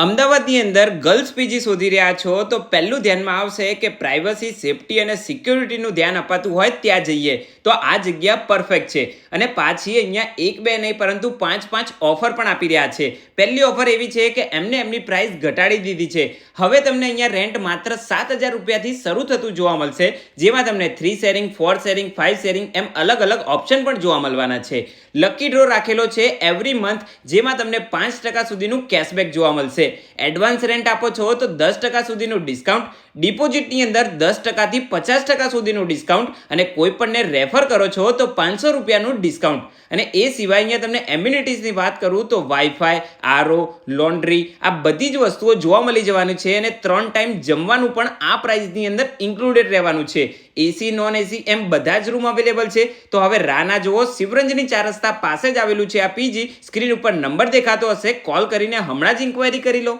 અમદાવાદની અંદર girls PG શોધી રહ્યા છો તો પહેલું ધ્યાનમાં આવશે કે પ્રાઇવસી સેફટી અને સિક્યોરિટીનું ધ્યાન અપાતું હોય ત્યાં જઈએ તો આ જગ્યા પરફેક્ટ છે. અને પાછી અહીંયા એક બે નહીં પરંતુ પાંચ પાંચ ઓફર પણ આપી રહ્યા છે. પહેલી ઓફર એવી છે કે એમની પ્રાઇસ ઘટાડી દીધી છે. હવે તમને અહીંયા રેન્ટ માત્ર 7,000 રૂપિયાથી શરૂ થતું જોવા મળશે, જેમાં તમને 3 શેરિંગ, 4 શેરિંગ, 5 શેરિંગ એમ અલગ અલગ ઓપ્શન પણ જોવા મળવાના છે. લકી ડ્રો રાખેલો છે એવરી મંથ, જેમાં તમને 5% સુધીનું કેશબેક જોવા મળશે. એડવાન્સ રેન્ટ આપો છો તો 10% સુધીનું ડિસ્કાઉન્ટ, ડિપોઝિટની અંદર 10% થી 50% સુધીનું ડિસ્કાઉન્ટ અને કોઈ પણને રેફર કરો છો તો 500 રૂપિયાનું ડિસ્કાઉન્ટ. અને એ સિવાય અહીંયા તમને એમ્યુનિટીઝની વાત કરું તો વાઈફાઈ, આરઓ, લોન્ડ્રી આ બધી જ વસ્તુઓ જોવા મળી જવાની છે. અને 3 ટાઈમ જમવાનું પણ આ પ્રાઇસની અંદર ઇન્ક્લુડેડ રહેવાનું છે. એસી, નોન એસી એમ બધા જ રૂમ અવેલેબલ છે. તો હવે રાના જુઓ, શિવરંજની 4 રસ્તા પાસે જ આવેલું છે આ પીજી. સ્ક્રીન ઉપર નંબર દેખાતો હશે, કોલ કરીને હમણાં જ ઇન્ક્વાયરી કરી લો.